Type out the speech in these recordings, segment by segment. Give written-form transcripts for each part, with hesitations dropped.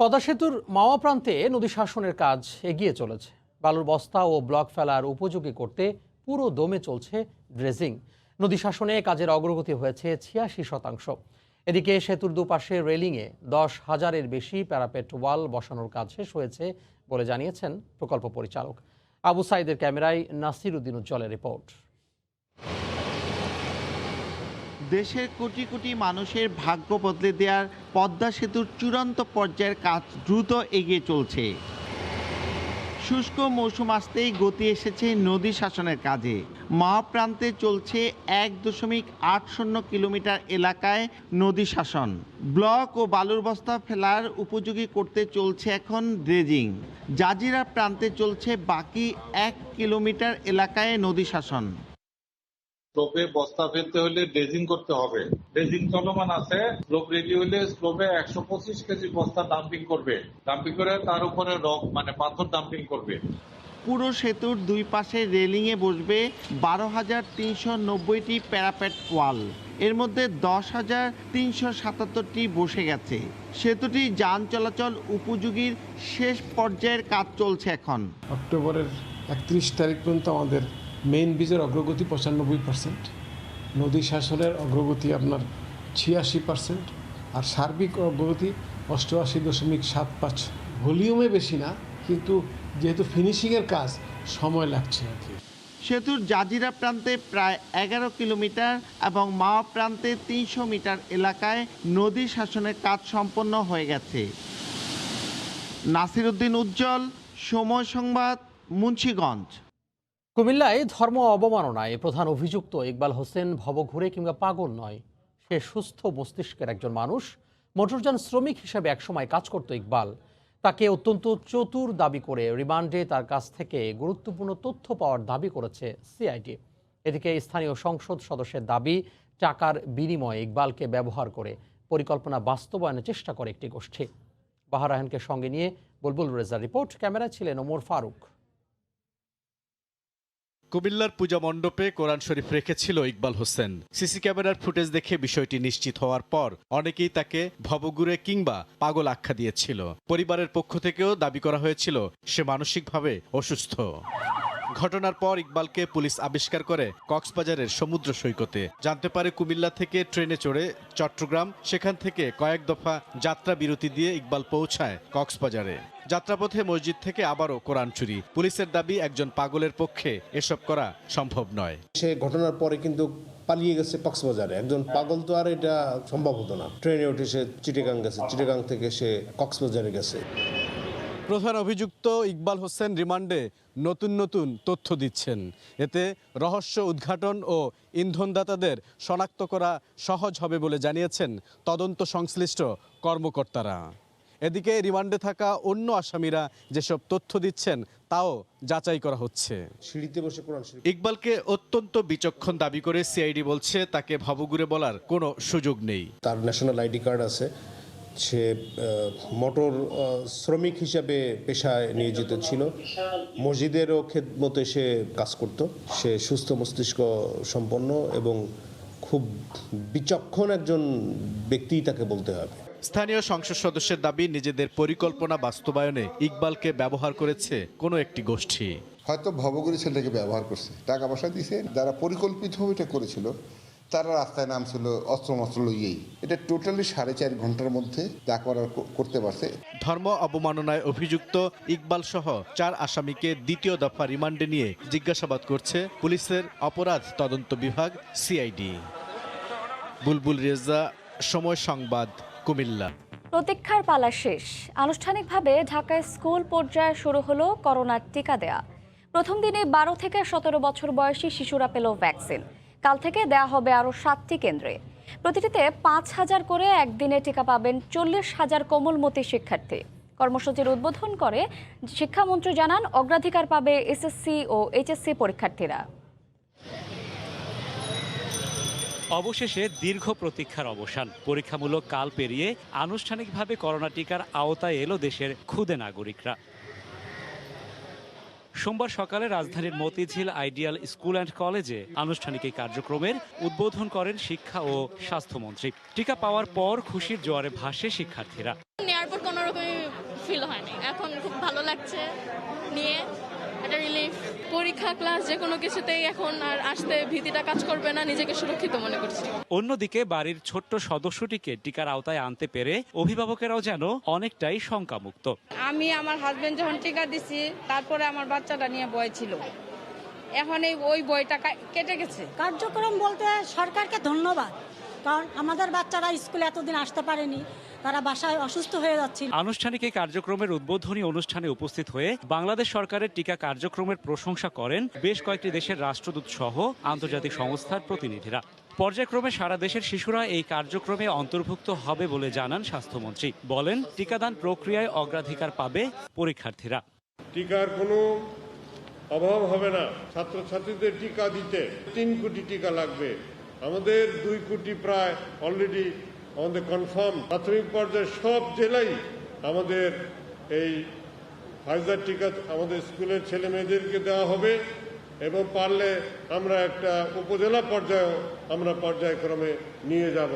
পদ্মা সেতুর মাওয়া প্রান্তে নদী শাসনের কাজ এগিয়ে চলেছে। বালুর বস্তা ও ব্লক ফেলার উপযোগী করতে পুরো দমে চলছে ড্রেজিং। নদী শাসনে কাজের অগ্রগতি হয়েছে ৮৬%। এদিকে সেতুর দুপাশে রেলিংয়ে ১০,০০০-এর বেশি প্যারাপেট ওয়াল বসানোর কাজ শেষ হয়েছে বলে জানিয়েছেন প্রকল্প পরিচালক। আবু সাইদের ক্যামেরায় নাসির উদ্দিন উজ্জ্বলের রিপোর্ট। দেশের কোটি কোটি মানুষের ভাগ্য বদলে দেওয়ার পদ্মা সেতুর চূড়ান্ত পর্যায়ের কাজ দ্রুত এগিয়ে চলছে। শুষ্ক মৌসুম আসতেই গতি এসেছে নদী শাসনের কাজে। মাওয়া প্রান্তে চলছে ১.৮০ কিলোমিটার এলাকায় নদী শাসন। ব্লক ও বালুর বস্তা ফেলার উপযোগী করতে চলছে এখন ড্রেজিং। জাজিরা প্রান্তে চলছে বাকি ১ কিলোমিটার এলাকায় নদী শাসন। স্লোপে বস্তা ফেলতে হলে ড্রেজিং করতে হবে। ড্রেজিং চলমান আছে। স্লোপ রেডি হলে স্লোপে ১২৫ কেজি বস্তা ডাম্পিং করবে। ডাম্পিং করে তার উপরে রক পাথর ডাম্পিং করবে। পুরো সেতুর দুই পাশে রেলিংয়ে বসবে ১২,৩৯০টি প্যারাপেট ওয়াল। এর মধ্যে ১০,৩৭৭টি বসে গেছে। সেতুটি যান চলাচল উপযোগীর শেষ পর্যায়ের কাজ চলছে এখন। অক্টোবরের ৩১ তারিখ পর্যন্ত আমাদের মেইন ব্রিজের অগ্রগতি ৯৫%, নদী শাসনের অগ্রগতি আপনার ৮৬%, আর সার্বিক অগ্রগতি ৮৮.৭৫। ভলিউমে বেশি না, কিন্তু যেহেতু ফিনিশিংয়ের কাজ সময় লাগছে আর কি। সেতুর জাজিরা প্রান্তে প্রায় ১১ কিলোমিটার এবং মাওয়া প্রান্তে ৩০০ মিটার এলাকায় নদী শাসনের কাজ সম্পন্ন হয়ে গেছে। নাসির উদ্দিন উজ্জ্বল, সময় সংবাদ, মুন্সিগঞ্জ। কুমিল্লায় ধর্ম অবমাননায় প্রধান অভিযুক্ত ইকবাল হোসেন ভবঘুরে কিংবা পাগল নয়। সে সুস্থ মস্তিষ্কের একজন মানুষ। মোটরযান শ্রমিক হিসেবে একসময় কাজ করত ইকবাল। তাকে অত্যন্ত চতুর দাবি করে রিমান্ডে তার কাছ থেকে গুরুত্বপূর্ণ তথ্য পাওয়ার দাবি করেছে সিআইডি। এদিকে স্থানীয় সংসদ সদস্যের দাবি, টাকার বিনিময়ে ইকবালকে ব্যবহার করে পরিকল্পনা বাস্তবায়নের চেষ্টা করে একটি গোষ্ঠী। বাহার রাহানকে সঙ্গে নিয়ে বুলবুল রেজার রিপোর্ট। ক্যামেরায় ছিলেন ওমর ফারুক। কুমিল্লার পূজা মণ্ডপে কোরআন শরীফ রেখেছিল ইকবাল হোসেন। সিসি ক্যামেরার ফুটেজ দেখে বিষয়টি নিশ্চিত হওয়ার পর অনেকেই তাকে ভবঘুরে কিংবা পাগল আখ্যা দিয়েছিল। পরিবারের পক্ষ থেকেও দাবি করা হয়েছিল সে মানসিকভাবে অসুস্থ। ঘটনার পর ইকবালকে পুলিশ আবিষ্কার করে কক্সবাজারের সমুদ্র সৈকতে। জানতে পারে কুমিল্লা থেকে ট্রেনে চড়ে চট্টগ্রাম, সেখান থেকে কয়েক দফা যাত্রা বিরতি দিয়ে ইকবাল পৌঁছায় কক্সবাজারে। যাত্রাপথে মসজিদ থেকে আবারও কোরআন চুরি। পুলিশের দাবি, একজন পাগলের পক্ষে এসব করা সম্ভব নয়। সে ঘটনার পরে কিন্তু পালিয়ে গেছে কক্সবাজারে। একজন পাগল তো আর এটা সম্ভব হতো না। ট্রেনে উঠে সে চিটাগাং গেছে, চিটাগাং থেকে সে কক্সবাজারে গেছে। প্রধান অভিযুক্ত ইকবাল হোসেন রিমান্ডে নতুন নতুন তথ্য দিচ্ছেন। এতে রহস্য উদ্ঘাটন ও ইন্ধনদাতাদের শনাক্ত করা সহজ হবে বলে জানিয়েছেন তদন্ত সংশ্লিষ্ট কর্মকর্তারা। এদিকে রিমান্ডে থাকা অন্য আসামিরা যেসব তথ্য দিচ্ছেন তাও যাচাই করা হচ্ছে। সিঁড়িতে বসে কোরআন শরীফ। ইকবালকে অত্যন্ত বিচক্ষণ দাবি করে সিআইডি বলছে তাকে ভবঘুরে বলার কোনো সুযোগ নেই। তার ন্যাশনাল আইডি কার্ড আছে। সে মোটর শ্রমিক হিসাবে পেশায় নিয়োজিত ছিল। মসজিদেরও খেদমতে সে কাজ করত। সে সুস্থ মস্তিষ্ক সম্পন্ন এবং খুব বিচক্ষণ একজন ব্যক্তি তাকে বলতে হবে। স্থানীয় সংসদ সদস্যের দাবি, নিজেদের পরিকল্পনা বাস্তবায়নে ইকবালকে ব্যবহার করেছে কোনো একটি গোষ্ঠী। হয়তো ভবঘুরে ছেলেকে ব্যবহার করছে, টাকা পয়সা দিয়েছে। যারা পরিকল্পিতভাবে এটা করেছিল তারা রাস্তায় নামছিল অস্ত্র লইয়েই। এটা টোটালি 4.5 ঘন্টার মধ্যে যা করার করতে পারছে। ধর্ম অবমাননায় অভিযুক্ত ইকবাল সহ 4 আসামিকে দ্বিতীয় দফা রিমান্ডে নিয়ে জিজ্ঞাসাবাদ করছে পুলিশের অপরাধ তদন্ত বিভাগ সিআইডি। বুলবুল রেজা, সময় সংবাদ, কুমিল্লা। প্রতীক্ষার পালা শেষ। আনুষ্ঠানিকভাবে ঢাকায় স্কুল পর্যায়ে শুরু হলো করোনার টিকা দেয়া। প্রথম দিনে 12 থেকে 17 বছর বয়সী শিশুরা পেল ভ্যাকসিন। কাল থেকে দেয়া হবে আরও 7টি কেন্দ্রে। প্রতিটিতে 5,000 করে একদিনে টিকা পাবেন 40,000 কোমলমতি শিক্ষার্থী। কর্মসূচির উদ্বোধন করে শিক্ষামন্ত্রী জানান, অগ্রাধিকার পাবে এসএসসি ও এইচএসসি পরীক্ষার্থীরা। অবশেষে দীর্ঘ প্রতীক্ষার অবসান। পরীক্ষামূলক কাল পেরিয়ে আনুষ্ঠানিকভাবে করোনা টিকার আওতায় এলো দেশের ক্ষুদে নাগরিকরা। সোমবার সকালে রাজধানীর মতিঝিল আইডিয়াল স্কুল অ্যান্ড কলেজে আনুষ্ঠানিক এই কার্যক্রমের উদ্বোধন করেন শিক্ষা ও স্বাস্থ্যমন্ত্রী। টিকা পাওয়ার পর খুশির জোয়ারে ভাসে শিক্ষার্থীরা। নেওয়ার পর কোনো রকম ফিল হয়নি, এখন খুব ভালো লাগছে নিয়ে, একটা রিলিফ। পরীক্ষা ক্লাস যে কোনো কিছুতেই এখন আর আসতে ভীতিটা কাজ করবে না, নিজেকে সুরক্ষিত মনে করছি। অন্যদিকে বাড়ির ছোট্ট সদস্যটিকে টিকার আওতায় আনতে পেরে অভিভাবকেরাও যেন অনেকটাই শঙ্কামুক্ত। আমি আমার হাজবেন্ড যখন টিকা দিছি, তারপরে আমার বাচ্চাটা নিয়ে ভয় ছিল, এখন ওই বইটা কেটে গেছে। কার্যক্রম বলতে সরকারকে ধন্যবাদ, কারণ আমাদের বাচ্চারা স্কুলে এতদিন আসতে পারেনি, তারা বাসায় অসুস্থ হয়ে যাচ্ছিল। আনুষ্ঠানিক এই কার্যক্রমের উদ্বোধনী অনুষ্ঠানে উপস্থিত হয়ে বাংলাদেশ সরকারের টিকা কার্যক্রমের প্রশংসা করেন বেশ কয়েকটি দেশের রাষ্ট্রদূত সহ আন্তর্জাতিক সংস্থার প্রতিনিধিরা। পর্যায়ক্রমে সারা দেশের শিশুরা এই কার্যক্রমে অন্তর্ভুক্ত হবে বলে জানান স্বাস্থ্যমন্ত্রী। বলেন, টিকাদান প্রক্রিয়ায় অগ্রাধিকার পাবে পরীক্ষার্থীরা। টিকার কোনো অভাব হবে না। ছাত্রছাত্রীদের টিকা দিতে 3 কোটি টিকা লাগবে। আমাদের 2 কোটি প্রায় অলরেডি আমাদের কনফার্ম। প্রাথমিক পর্যায়ে সব জেলায় আমাদের এই ফাইজার টিকা আমাদের স্কুলের ছেলে মেয়েদেরকে দেওয়া হবে এবং পারলে আমরা একটা উপজেলা পর্যায়ে আমরা পর্যায়ক্রমে নিয়ে যাব।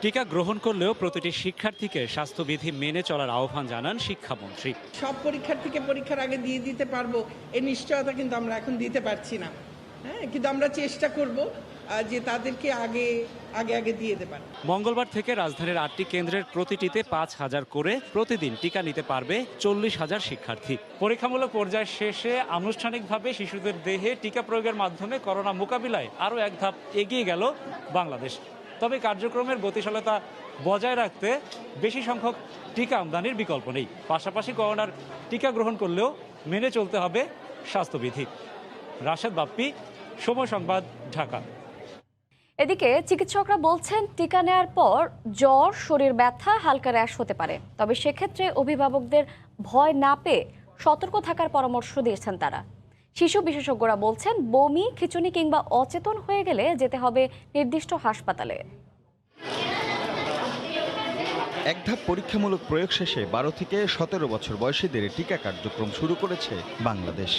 টিকা গ্রহণ করলেও প্রতিটি শিক্ষার্থীকে স্বাস্থ্যবিধি মেনে চলার আহ্বান জানান শিক্ষামন্ত্রী। সব পরীক্ষার্থীকে পরীক্ষার আগে দিয়ে দিতে পারবো এই নিশ্চয়তা কিন্তু আমরা এখন দিতে পারছি না। হ্যাঁ, কিন্তু আমরা চেষ্টা করব যে তাদেরকে আগে দিয়ে দেবেন। মঙ্গলবার থেকে রাজধানীর 8টি কেন্দ্রের প্রতিটিতে 5,000 করে প্রতিদিন টিকা নিতে পারবে 40,000 শিক্ষার্থী। পরীক্ষামূলক পর্যায় শেষে আনুষ্ঠানিকভাবে শিশুদের দেহে টিকা প্রয়োগের মাধ্যমে করোনা মোকাবিলায় আরও এক ধাপ এগিয়ে গেল বাংলাদেশ। তবে কার্যক্রমের গতিশীলতা বজায় রাখতে বেশি সংখ্যক টিকা আমদানির বিকল্প নেই। পাশাপাশি করোনার টিকা গ্রহণ করলেও মেনে চলতে হবে স্বাস্থ্যবিধি। রাশেদ বাপ্পি, সময় সংবাদ, ঢাকা। এদিকে চিকিৎসকরা বলছেন, টিকা নেয়ার পর জ্বর, শরীর ব্যথা, হালকা র্যাশ হতে পারে। তবে সেক্ষেত্রে অভিভাবকদের ভয় না পেয়ে সতর্ক থাকার পরামর্শ দিয়েছেন তারা। শিশু বিশেষজ্ঞরা বলছেন, বমি, খিঁচুনি কিংবা অচেতন হয়ে গেলে যেতে হবে নির্দিষ্ট হাসপাতালে। এক ধাপ পরীক্ষামূলক প্রয়োগ শেষে 12 থেকে 17 বছর বয়সীদের টিকা কার্যক্রম শুরু করেছে বাংলাদেশ।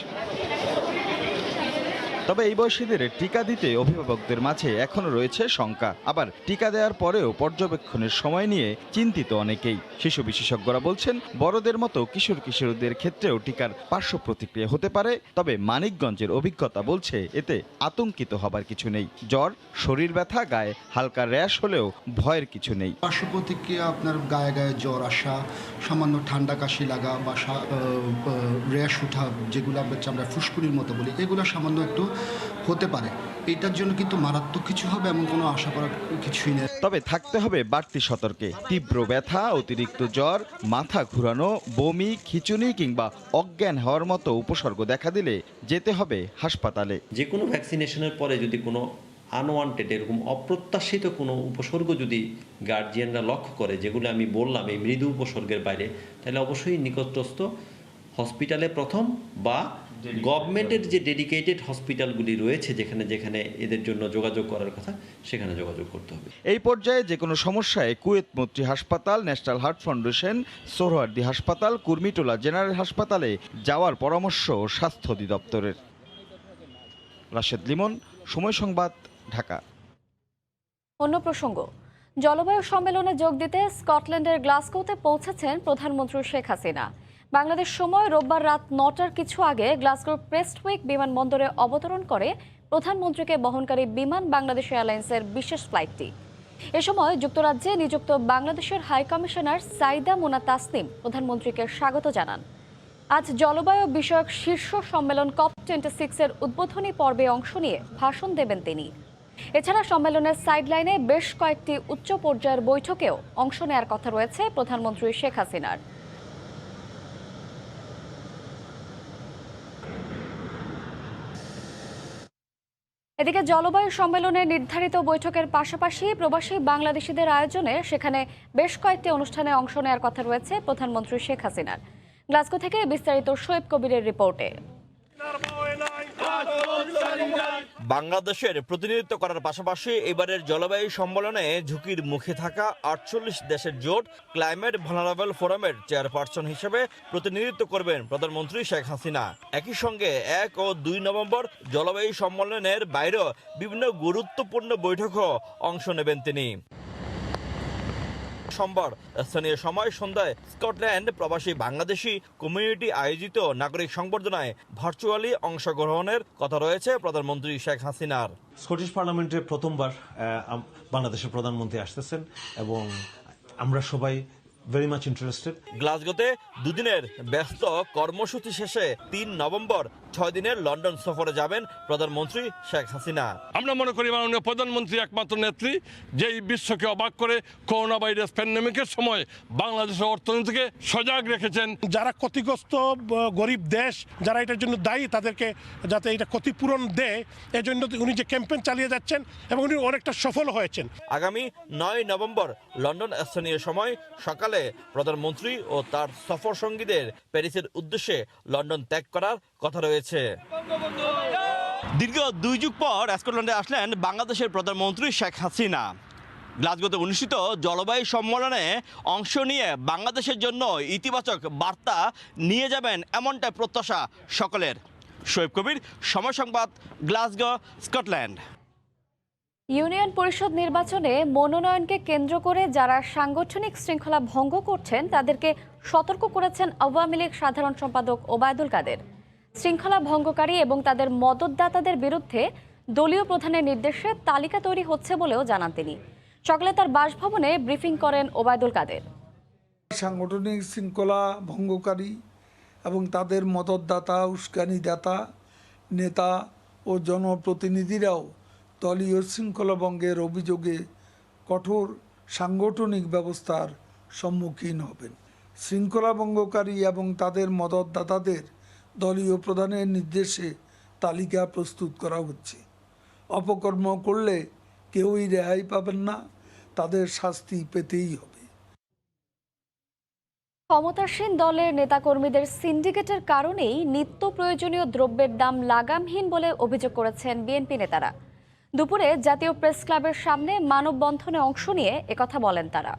তবে এই বয়সীদের টিকা দিতে অভিভাবকদের মাঝে এখনো রয়েছে শঙ্কা। আবার টিকা দেওয়ার পরেও পর্যবেক্ষণের সময় নিয়ে চিন্তিত অনেকেই। শিশু বিশেষজ্ঞরা বলছেন, বড়দের মতো কিশোরীদের ক্ষেত্রেও টিকার পার্শ্ব প্রতিক্রিয়া হতে পারে। তবে মানিকগঞ্জের অভিজ্ঞতা বলছে, এতে আতঙ্কিত হবার কিছু নেই। জ্বর, শরীর ব্যথা, গায়ে হালকা র্যাশ হলেও ভয়ের কিছু নেই। পার্শ্ব প্রতিক্রিয়া আপনার গায়ে জ্বর আসা, সামান্য ঠান্ডা কাশি লাগা বা র্যাশ ওঠা, যেগুলো আমরা ফুসকুড়ির মতো বলি, এগুলো সামান্য একটু হতে পারে। এটার জন্য কিন্তু মারাত্মক কিছু হবে এমন কোনো আশা করার কিছুই নেই। তবে থাকতে হবে বাড়তি সতর্কে। তীব্র ব্যথা, অতিরিক্ত জ্বর, মাথা ঘুরানো, বমি, খিঁচুনি কিংবা অজ্ঞান হওয়ার মতো উপসর্গ দেখা দিলে যেতে হবে হাসপাতালে। যে কোনো ভ্যাকসিনেশনের পরে যদি কোনো আনওয়ান্টেড এরকম অপ্রত্যাশিত কোনো উপসর্গ যদি গার্জিয়ানরা লক্ষ্য করে, যেগুলো আমি বললাম এই মৃদু উপসর্গের বাইরে, তাহলে অবশ্যই নিকটস্থ হসপিটালে প্রথম বা গভর্নমেন্টের যে ডেডিকেটেড হসপিটালগুলি রয়েছে যেখানে যেখানে এদের জন্য যোগাযোগ করার কথা, সেখানে যোগাযোগ করতে হবে। এই পর্যায়ে যে কোনো সমস্যায় কুয়েত মৈত্রী হাসপাতাল, ন্যাশনাল হার্ট ফাউন্ডেশন, সোহরাওয়ার্দী হাসপাতাল, কুর্মিটোলা জেনারেল হাসপাতালে যাওয়ার পরামর্শ স্বাস্থ্য অধিদপ্তরের। রাশেদ লিমন, সময় সংবাদ, ঢাকা। অন্য প্রসঙ্গ, জলবায়ু সম্মেলনে যোগ দিতে স্কটল্যান্ডের গ্লাসগোতে পৌঁছেছেন প্রধানমন্ত্রী শেখ হাসিনা। বাংলাদেশ সময় রোববার রাত 9টার কিছু আগে গ্লাসগোর প্রেস্টউইক বিমানবন্দরে অবতরণ করে প্রধানমন্ত্রীকে বহনকারী বিমান বাংলাদেশ এয়ারলাইন্সের বিশেষ ফ্লাইটটি। এ সময় যুক্তরাজ্যে নিযুক্ত বাংলাদেশের হাই কমিশনার সাইদা মোনা তাসনিম প্রধানমন্ত্রীকে স্বাগত জানান। আজ জলবায়ু বিষয়ক শীর্ষ সম্মেলন COP26-এর উদ্বোধনী পর্বে অংশ নিয়ে ভাষণ দেবেন তিনি। এছাড়া সম্মেলনের সাইডলাইনে বেশ কয়েকটি উচ্চ পর্যায়ের বৈঠকেও অংশ নেওয়ার কথা রয়েছে প্রধানমন্ত্রী শেখ হাসিনার। এদিকে জলবায়ু সম্মেলনে নির্ধারিত বৈঠকের পাশাপাশি প্রবাসী বাংলাদেশিদের আয়োজনে সেখানে বেশ কয়েকটি অনুষ্ঠানে অংশ নেওয়ার কথা রয়েছে প্রধানমন্ত্রী শেখ হাসিনার। গ্লাসগো থেকে বিস্তারিত শোয়েব কবিরের রিপোর্টে। বাংলাদেশের প্রতিনিধিত্ব করার পাশাপাশি এবারের জলবায়ু সম্মেলনে ঝুঁকির মুখে থাকা 48 দেশের জোট ক্লাইমেট ভালনারেবল ফোরামের চেয়ারপারসন হিসেবে প্রতিনিধিত্ব করবেন প্রধানমন্ত্রী শেখ হাসিনা। একই সঙ্গে 1 ও 2 নভেম্বর জলবায়ু সম্মেলনের বাইরেও বিভিন্ন গুরুত্বপূর্ণ বৈঠকেও অংশ নেবেন তিনি। সোমবার স্থানীয় সময় সন্ধ্যায় স্কটল্যান্ড প্রবাসী বাংলাদেশি কমিউনিটি আয়োজিত নাগরিক সংবর্ধনায় ভার্চুয়ালি অংশগ্রহণের কথা রয়েছে প্রধানমন্ত্রী শেখ হাসিনার। স্কটিশ পার্লামেন্টে প্রথমবার বাংলাদেশের প্রধানমন্ত্রী আসতেছেন এবং আমরা সবাই ভেরি মাচ ইন্টারেস্টেড। গ্লাসগোতে দুদিনের ব্যস্ত কর্মসূচি শেষে ৩ নভেম্বর ৬ দিনের লন্ডন সফরে যাবেন প্রধানমন্ত্রী শেখ হাসিনা। আমরা মনে করি মাননীয় প্রধানমন্ত্রী একমাত্র নেত্রী যেই বিশ্বকে অবাক করে করোনা ভাইরাস প্যান্ডেমিকের সময় বাংলাদেশের অর্থনীতিকে সজাগ রেখেছেন। যারা ক্ষতিগ্রস্ত গরিব দেশ যারা এটার জন্য দায়ী তাদেরকে যাতে এটা ক্ষতিপূরণ দেয় এজন্য উনি যে ক্যাম্পেইন চালিয়ে যাচ্ছেন এবং উনি অনেকটা সফল হয়েছেন। আগামী ৯ নভেম্বর লন্ডন স্থানীয় সময় সকালে প্রধানমন্ত্রী ও তার সফর সঙ্গীদের প্যারিসের উদ্দেশ্যে লন্ডন ত্যাগ করার কথা রয়েছে। দীর্ঘ ২ যুগ পর স্কটল্যান্ডে আসলেন বাংলাদেশের প্রধানমন্ত্রী শেখ হাসিনা। গ্লাসগোতে অনুষ্ঠিত জলবায়ু সম্মেলনে অংশ নিয়ে বাংলাদেশের জন্য ইতিবাচক বার্তা নিয়ে যাবেন এমনটাই প্রত্যাশা সকলের। শোয়েব কবির, সময় সংবাদ, গ্লাসগো, স্কটল্যান্ড। ইউনিয়ন পরিষদ নির্বাচনে মনোনয়নকে কেন্দ্র করে যারা সাংগঠনিক শৃঙ্খলা ভঙ্গ করছেন তাদেরকে সতর্ক করেছেন আওয়ামী লীগ সাধারণ সম্পাদক ওবায়দুল কাদের। শৃঙ্খলা ভঙ্গকারী এবং তাদের মদতদাতাদের বিরুদ্ধে দলীয় প্রধানের নির্দেশে তালিকা তৈরি হচ্ছে বলেও জানান তিনি। সকালে তার বাসভবনে ব্রিফিং করেন ওবায়দুল কাদের। সাংগঠনিক শৃঙ্খলা ভঙ্গকারী এবং তাদের মদতদাতা, উস্কানিদাতা, নেতা ও জনপ্রতিনিধিরাও দলীয় শৃঙ্খলা ভঙ্গের অভিযোগে কঠোর সাংগঠনিক ব্যবস্থার সম্মুখীন হবেন। শৃঙ্খলা ভঙ্গকারী এবং তাদের মদতদাতাদের দলীয় প্রধানের নির্দেশে তালিকা প্রস্তুত করা হচ্ছে। অপকর্ম করলে কেউই রেহাই পাবেন না, তাদের শাস্তি পেতেই হবে। ক্ষমতাসীন দলের নেতাকর্মীদের সিন্ডিকেটের কারণেই নিত্য প্রয়োজনীয় দ্রব্যের দাম লাগামহীন বলে অভিযোগ করেছেন বিএনপি নেতারা। দুপুরে জাতীয় প্রেস ক্লাবের সামনে মানববন্ধনে অংশ নিয়ে একথা বলেন তারা।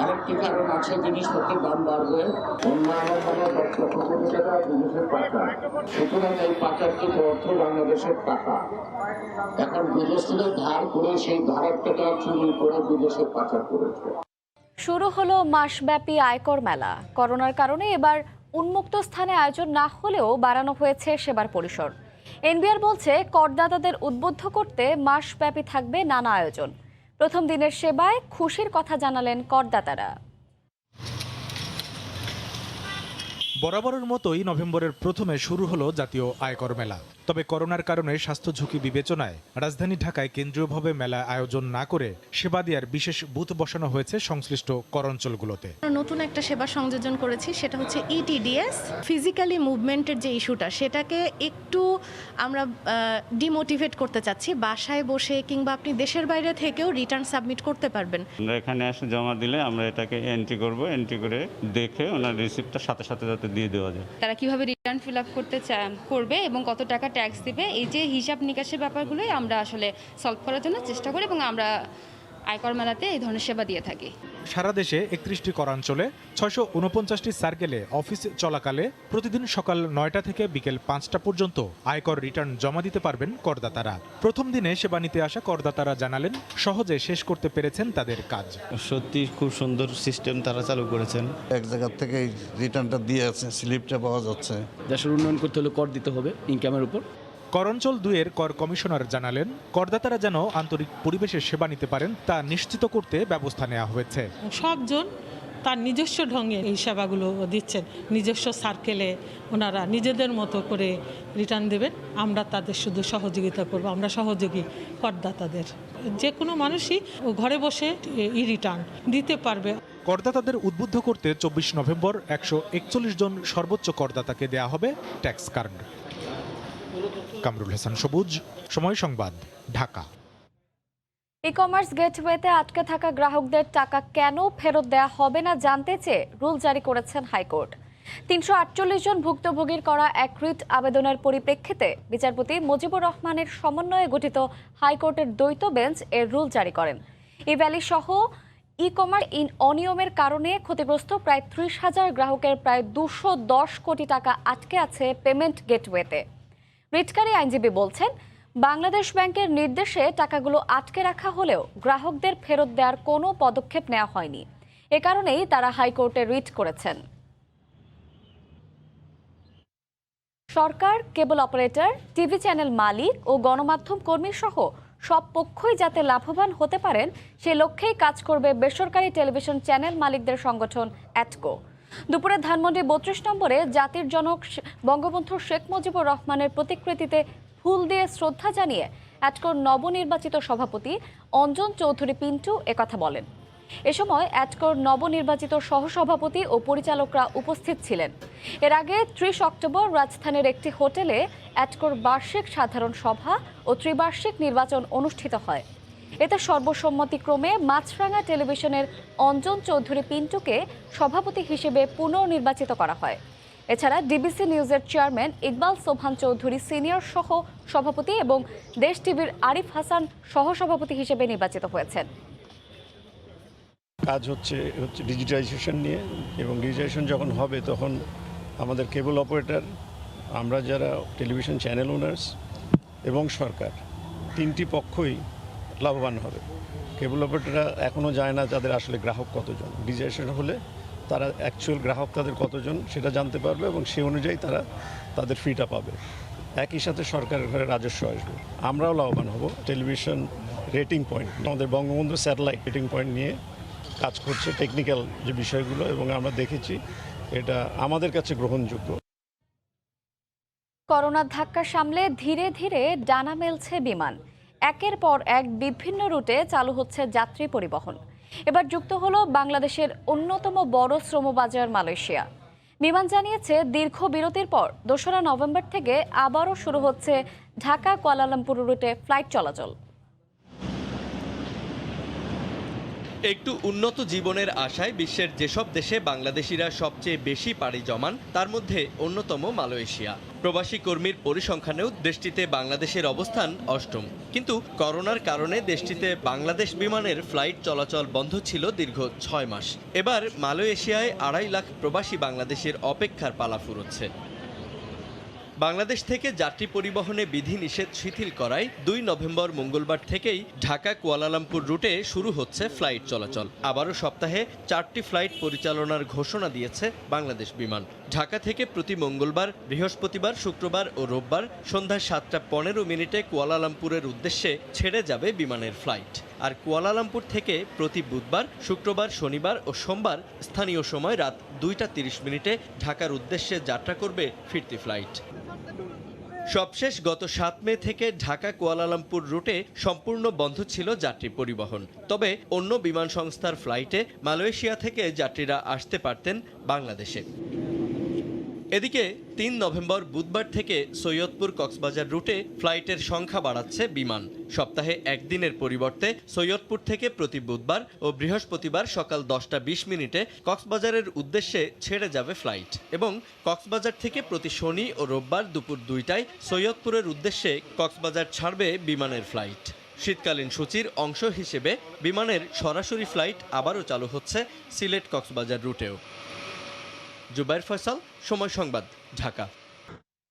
আরেকটি কারণ আছে, জিনিসপত্রের দাম বাড়বে, বিদেশের টাকা, সুতরাং এই পাচারকৃত অর্থ বাংলাদেশের টাকা এখন বিদেশ থেকে ধার করে সেই ধারের টাকা চুরি করে বিদেশে পাচার করেছে। শুরু হলো মাসব্যাপী আয়কর মেলা। করোনার কারণে এবার উন্মুক্ত স্থানে আয়োজন না হলেও বাড়ানো হয়েছে সেবার পরিসর। এনবিআর বলছে করদাতাদের উদ্বুদ্ধ করতে মাসব্যাপী থাকবে নানা আয়োজন। প্রথম দিনের সেবায় খুশির কথা জানালেন করদাতারা। বরাবরের মতোই নভেম্বরের প্রথমে শুরু হলো জাতীয় আয়কর মেলা। তবে করোনার কারণে স্বাস্থ্য ঝুঁকি বিবেচনায় রাজধানী ঢাকায় কেন্দ্রীয়ভাবে মেলা আয়োজন না করে সেবা দেওয়ার বিশেষ বুথ বসানো হয়েছে সংশ্লিষ্ট করাঞ্চলগুলোতে। নতুন একটা সেবা সংযোজন করেছি, সেটা হচ্ছে ইটিডিএস। ফিজিক্যালি মুভমেন্টের যে ইস্যুটা সেটাকে একটু আমরা ডিমোটিভেট করতে চাচ্ছি। বাসায় বসে কিংবা আপনি দেশের বাইরে থেকেও রিটার্ন সাবমিট করতে পারবেন। আমরা এখানে এসে জমা দিলে আমরা এটাকে এন্ট্রি করব, এন্ট্রি করে দেখে ওনার রিসিপ্টটা সাথে সাথে যাতে দিয়ে দেওয়া যায়। তারা কিভাবে রিটার্ন ফিল আপ করবে এবং কত টাকা ট্যাক্স দিবে, এই যে হিসাব নিকাশের ব্যাপারগুলোই আমরা আসলে সলভ করার জন্য চেষ্টা করি এবং আমরা আয়কর মেলাতে এই ধরনের সেবা দিয়ে থাকি। সারা দেশে 31টি করাঞ্চলে 649টি সার্কেলে অফিস চলাকালে প্রতিদিন সকাল 9টা থেকে বিকেল 5টা পর্যন্ত আয়কর রিটার্ন জমা দিতে পারবেন করদাতারা। প্রথম দিনে সেবা নিতে আসা করদাতারা জানালেন সহজে শেষ করতে পেরেছেন তাদের কাজ। সত্যি খুব সুন্দর সিস্টেম তারা চালু করেছেন। এক জায়গা থেকে রিটার্নটা দিয়ে আছে, স্লিপটা পাওয়া যাচ্ছে। দেশের উন্নয়ন করতে হলে কর দিতে হবে ইনকামের উপর। করাঞ্চল 2-এর কর কমিশনার জানালেন করদাতারা যেন আন্তরিক পরিবেশে সেবা নিতে পারেন তা নিশ্চিত করতে ব্যবস্থা নেওয়া হয়েছে। সবজন তার নিজস্ব ঢঙে এই সেবাগুলো দিচ্ছেন, নিজস্ব সার্কেলে ওনারা নিজেদের মতো করে রিটার্ন দেবেন। আমরা তাদের শুধু সহযোগিতা করব, আমরা সহযোগী করদাতাদের। যে কোনো মানুষই ঘরে বসে রিটার্ন দিতে পারবে। করদাতাদের উদ্বুদ্ধ করতে 24 নভেম্বর 141 জন সর্বোচ্চ করদাতাকে দেয়া হবে ট্যাক্স কার্ড। কামরুল হাসান সবুজ, সময় সংবাদ, ঢাকা। ই কমার্স গেটওয়েতে আটকে থাকা গ্রাহকদের টাকা কেন ফেরত দেওয়া হবে না জানতে চেয়ে রুল জারি করেছেন হাইকোর্ট। 348 জন ভুক্তভোগীর করা এক রিট আবেদনের পরিপ্রেক্ষিতে বিচারপতি মুজিবুর রহমানের সমন্বয়ে গঠিত হাইকোর্টের দ্বৈত বেঞ্চ এর রুল জারি করেন। ই ভ্যালি সহ ই কমার্স অনিয়মের কারণে ক্ষতিগ্রস্ত প্রায় 30,000 গ্রাহকের প্রায় 210 কোটি টাকা আটকে আছে পেমেন্ট গেটওয়েতে। রিটকারী আইনজীবী বলছেন, বাংলাদেশ ব্যাংকের নির্দেশে টাকাগুলো আটকে রাখা হলেও গ্রাহকদের ফেরত দেওয়ার কোনো পদক্ষেপ নেওয়া হয়নি। এ কারণেই তারা হাইকোর্টে রিট করেছেন। সরকার, কেবল অপারেটর, টিভি চ্যানেল মালিক ও গণমাধ্যম কর্মী সহ সব পক্ষই যাতে লাভবান হতে পারেন সে লক্ষ্যেই কাজ করবে বেসরকারি টেলিভিশন চ্যানেল মালিকদের সংগঠন অ্যাটকো। দুপুরে ধানমন্ডি ৩২ নম্বরে জাতির জনক বঙ্গবন্ধু শেখ মুজিবুর রহমানের প্রতিকৃতিতে ফুল দিয়ে শ্রদ্ধা জানিয়ে অ্যাটকোর নবনির্বাচিত সভাপতি অঞ্জন চৌধুরী পিন্টু একথা বলেন। এ সময় অ্যাটকোর নবনির্বাচিত সহসভাপতি ও পরিচালকরা উপস্থিত ছিলেন। এর আগে ৩০ অক্টোবর রাজধানীর একটি হোটেলে অ্যাটকোর বার্ষিক সাধারণ সভা ও ত্রিবার্ষিক নির্বাচন অনুষ্ঠিত হয়। এতে সর্বসম্মতিক্রমে মাছরাঙা টেলিভিশনের অঞ্জন চৌধুরী পিন্টুকে সভাপতি হিসেবে পুনর্নির্বাচিত করা হয়। এছাড়া ডিবিসি নিউজের চেয়ারম্যান ইকবাল সোবহান চৌধুরী সিনিয়র সহ সভাপতি এবং দেশ টিভির আরিফ হাসান সহসভাপতি হিসেবে নির্বাচিত হয়েছেন। কাজ হচ্ছে ডিজিটাইজেশন নিয়ে, এবং ডিজিটাইজেশন যখন হবে তখন আমাদের কেবল অপারেটর, আমরা যারা টেলিভিশন চ্যানেল ওনার্স এবং সরকার, তিনটি পক্ষই লাভবান হবে। কেবল অপারেটররা এখনও যায় না তাদের আসলে গ্রাহক কতজন। ডিজিটাইজেশন হলে তারা অ্যাকচুয়াল গ্রাহক তাদের কতজন সেটা জানতে পারবে এবং সেই অনুযায়ী তারা তাদের ফিটা পাবে। একই সাথে সরকারের ঘরে রাজস্ব আসবে, আমরাও লাভবান হব। টেলিভিশন রেটিং পয়েন্ট, আমাদের বঙ্গবন্ধু স্যাটেলাইট রেটিং পয়েন্ট নিয়ে কাজ করছে, টেকনিক্যাল যে বিষয়গুলো, এবং আমরা দেখেছি এটা আমাদের কাছে গ্রহণযোগ্য। করোনার ধাক্কা সামলে ধীরে ধীরে ডানা মেলছে বিমান। একের পর এক বিভিন্ন রুটে চালু হচ্ছে যাত্রী পরিবহন। এবার যুক্ত হলো বাংলাদেশের অন্যতম বড় শ্রমবাজার মালয়েশিয়া। বিমান জানিয়েছে দীর্ঘ বিরতির পর ২রা নভেম্বর থেকে আবারও শুরু হচ্ছে ঢাকা কুয়ালালামপুর রুটে ফ্লাইট চলাচল। একটু উন্নত জীবনের আশায় বিশ্বের যেসব দেশে বাংলাদেশিরা সবচেয়ে বেশি পাড়ি জমান তার মধ্যে অন্যতম মালয়েশিয়া। প্রবাসী কর্মীর পরিসংখ্যানেও দেশটিতে বাংলাদেশের অবস্থান অষ্টম। কিন্তু করোনার কারণে দেশটিতে বাংলাদেশ বিমানের ফ্লাইট চলাচল বন্ধ ছিল দীর্ঘ ৬ মাস। এবার মালয়েশিয়ায় ২.৫ লাখ প্রবাসী বাংলাদেশের অপেক্ষার পালা ফুরোচ্ছে। বাংলাদেশ থেকে যাত্রী পরিবহনে বিধিনিষেধ শিথিল করায় ২ নভেম্বর মঙ্গলবার থেকেই ঢাকা কুয়ালালামপুর রুটে শুরু হচ্ছে ফ্লাইট চলাচল। আবারও সপ্তাহে ৪টি ফ্লাইট পরিচালনার ঘোষণা দিয়েছে বাংলাদেশ বিমান। ঢাকা থেকে প্রতি মঙ্গলবার, বৃহস্পতিবার, শুক্রবার ও রোববার সন্ধ্যা ৭টা ১৫ মিনিটে কুয়ালালামপুরের উদ্দেশ্যে ছেড়ে যাবে বিমানের ফ্লাইট। আর কুয়ালালামপুর থেকে প্রতি বুধবার, শুক্রবার, শনিবার ও সোমবার স্থানীয় সময় রাত ২টা ৩০ মিনিটে ঢাকার উদ্দেশ্যে যাত্রা করবে ফিরতি ফ্লাইট। সবশেষ গত ৭ মে থেকে ঢাকা কুয়ালালামপুর রুটে সম্পূর্ণ বন্ধ ছিল যাত্রী পরিবহন। তবে অন্য বিমান সংস্থার ফ্লাইটে মালয়েশিয়া থেকে যাত্রীরা আসতে পারতেন বাংলাদেশে। এদিকে ৩ নভেম্বর বুধবার থেকে সৈয়দপুর কক্সবাজার রুটে ফ্লাইটের সংখ্যা বাড়াচ্ছে বিমান। সপ্তাহে একদিনের পরিবর্তে সৈয়দপুর থেকে প্রতি বুধবার ও বৃহস্পতিবার সকাল 10টা 20 মিনিটে কক্সবাজারের উদ্দেশ্যে ছেড়ে যাবে ফ্লাইট, এবং কক্সবাজার থেকে প্রতি শনি ও রোববার দুপুর 2টায় সৈয়দপুরের উদ্দেশ্যে কক্সবাজার ছাড়বে বিমানের ফ্লাইট। শীতকালীন সূচির অংশ হিসেবে বিমানের সরাসরি ফ্লাইট আবারও চালু হচ্ছে সিলেট কক্সবাজার রুটেও। জুবাইর ফয়সাল, সময় সংবাদ, ঢাকা।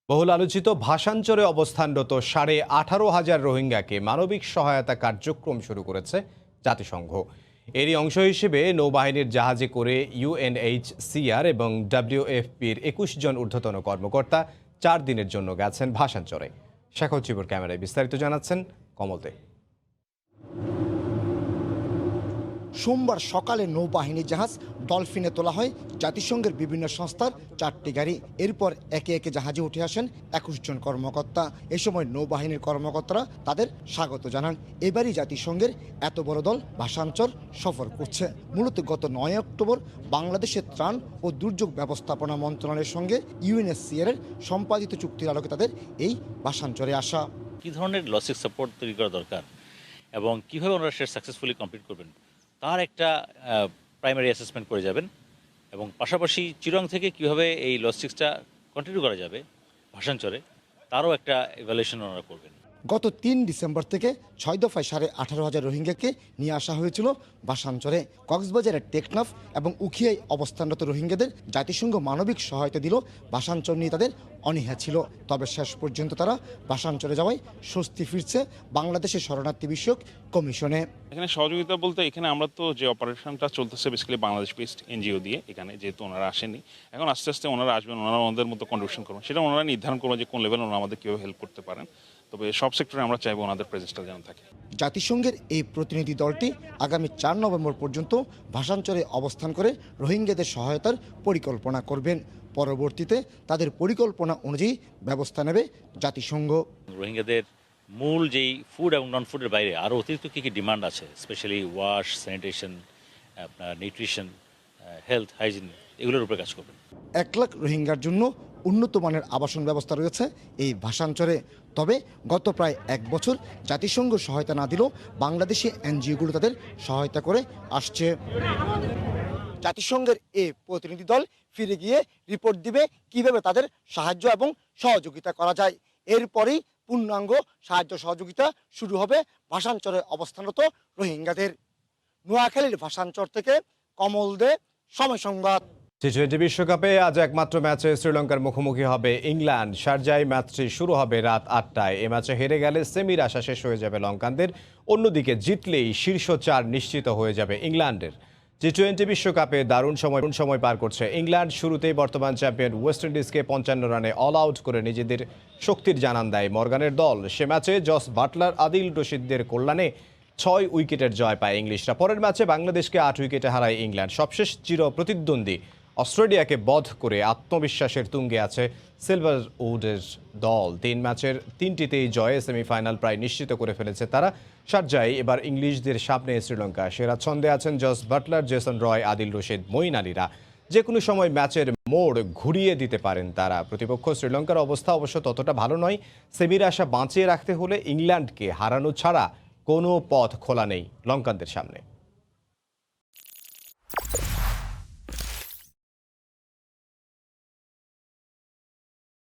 বহুল আলোচিত ভাষাঞ্চলে অবস্থানরত 18,500 রোহিঙ্গাকে মানবিক সহায়তা কার্যক্রম শুরু করেছে জাতিসংঘ। এরই অংশ হিসেবে নৌবাহিনীর জাহাজে করে UNHCR এবং WFPর 21 জন ঊর্ধ্বতন কর্মকর্তা 4 দিনের জন্য গেছেন ভাষাঞ্চলে। শেখর চিবুর ক্যামেরায় বিস্তারিত জানাচ্ছেন কমল দে। সোমবার সকালে নৌবাহিনীর জাহাজ ডলফিনে তোলা হয় জাতিসংঘের বিভিন্ন সংস্থার 4টি গাড়ি। এরপর একে একে জাহাজে উঠে আসেন 21 জন কর্মকর্তা। এ সময় নৌবাহিনীর কর্মকর্তারা তাদের স্বাগত জানান। এবারই জাতিসংঘের এত বড় দল ভাষাঞ্চল সফর করছে। মূলত গত 9 অক্টোবর বাংলাদেশের ত্রাণ ও দুর্যোগ ব্যবস্থাপনা মন্ত্রণালয়ের সঙ্গে UNHCR এর সম্পাদিত চুক্তির আলোকে তাদের এই ভাষাঞ্চলে আসা। কী ধরনের লজিস্টিক সাপোর্ট তৈরি করা দরকার এবং কীভাবে ওনারা সেটা সাকসেসফুলি কমপ্লিট করবেন তার একটা প্রাইমারি অ্যাসেসমেন্ট করে যাবেন, এবং পাশাপাশি চিরং থেকে কীভাবে এই লজিস্টিক্সটা কন্টিনিউ করা যাবে ভাষাঞ্চলে তারও একটা ইভ্যালুয়েশন ওনারা করবেন। গত 3 ডিসেম্বর থেকে 6 দফায় 18,500 রোহিঙ্গাকে নিয়ে আসা হয়েছিল ভাষাঞ্চলে। কক্সবাজারের টেকনাফ এবং উখিয়ায় অবস্থানরত রোহিঙ্গাদের জাতিসংঘ মানবিক সহায়তা দিল ভাষাঞ্চল নিয়ে তাদের অনীহা ছিল। তবে শেষ পর্যন্ত তারা ভাষাঞ্চলে যাওয়ায় স্বস্তি ফিরছে বাংলাদেশের শরণার্থী বিষয়ক কমিশনে। এখানে সহযোগিতা বলতে এখানে আমরা তো যে অপারেশনটা চলতেছে বেসিক্যালি বাংলাদেশ বেসড এনজিও দিয়ে, এখানে যেহেতু ওনারা আসেনি, এখন আস্তে আস্তে ওনারা আসবেন, ওনারা ওনাদের মতো কন্ট্রিবিউশন করবেন, সেটা ওনারা নির্ধারণ করবেন যে কোন লেভেলে ওনারা আমাদের কীভাবে হেল্প করতে পারেন। তবে সব সেক্টরে আমরা চাইবো ওনাদের প্রেজেন্সটা যেন থাকে। জাতিসংঘের এই প্রতিনিধি দলটি আগামী 4 নভেম্বর পর্যন্ত ভাষাঞ্চলে অবস্থান করে রোহিঙ্গাদের সহায়তার পরিকল্পনা করবেন। পরবর্তীতে তাদের পরিকল্পনা অনুযায়ী ব্যবস্থা নেবে জাতিসংঘ। রোহিঙ্গাদের মূল যেই ফুড এবং নন ফুডের বাইরে আরও অতিরিক্ত কী কী ডিমান্ড আছে, স্পেশালি ওয়াশ, স্যানিটেশন, আপনার নিউট্রিশন, হেলথ, হাইজিন, এগুলোর উপরে কাজ করবেন। 1 লাখ রোহিঙ্গার জন্য উন্নত মানের আবাসন ব্যবস্থা রয়েছে এই ভাষাঞ্চলে। তবে গত প্রায় 1 বছর জাতিসংঘ সহায়তা না দিলেও বাংলাদেশি এনজিওগুলো তাদের সহায়তা করে আসছে। জাতিসংঘের এই প্রতিনিধি দল ফিরে গিয়ে রিপোর্ট দিবে কিভাবে তাদের সাহায্য এবং সহযোগিতা করা যায়। এরপরেই পূর্ণাঙ্গ সাহায্য সহযোগিতা শুরু হবে ভাষাঞ্চলে অবস্থানরত রোহিঙ্গাদের। নোয়াখালীর ভাষাঞ্চল থেকে কমল দে, সময় সংবাদ। টি-20 বিশ্বকাপে আজ একমাত্র ম্যাচে শ্রীলঙ্কার মুখোমুখি হবে ইংল্যান্ড। শারজায় ম্যাচটি শুরু হবে রাত 8টায়। এ ম্যাচে হেরে গেলে সেমির আশা শেষ হয়ে যাবে লঙ্কানদের, অন্যদিকে জিতলেই শীর্ষ 4 নিশ্চিত হয়ে যাবে ইংল্যান্ডের। টি-20 বিশ্বকাপে দারুণ সময় পার করছে ইংল্যান্ড। শুরুতেই বর্তমান চ্যাম্পিয়ন ওয়েস্ট ইন্ডিজকে 55 রানে অল আউট করে নিজেদের শক্তির জানান দেয় মর্গানের দল। সে ম্যাচে জস বাটলার, আদিল রশিদদের কল্যাণে 6 উইকেটের জয় পায় ইংলিশরা। পরের ম্যাচে বাংলাদেশকে 8 উইকেটে হারায় ইংল্যান্ড। সবশেষ চির প্রতিদ্বন্দ্বী অস্ট্রেলিয়াকে বধ করে আত্মবিশ্বাসের তুঙ্গে আছে সিলভার উডের দল। 3 ম্যাচের 3টিতেই জয়ে সেমিফাইনাল প্রায় নিশ্চিত করে ফেলেছে তারা। শারজায় এবার ইংলিশদের সামনে শ্রীলঙ্কা। সেরা ছন্দে আছেন Jos Buttler, Jason Roy, Adil Rashid, Moeen আলীরা। যে কোনো সময় ম্যাচের মোড় ঘুরিয়ে দিতে পারেন তারা। প্রতিপক্ষ শ্রীলঙ্কার অবস্থা অবশ্য ততটা ভালো নয়। সেমির আশা বাঁচিয়ে রাখতে হলে ইংল্যান্ডকে হারানো ছাড়া কোনো পথ খোলা নেই লঙ্কানদের সামনে।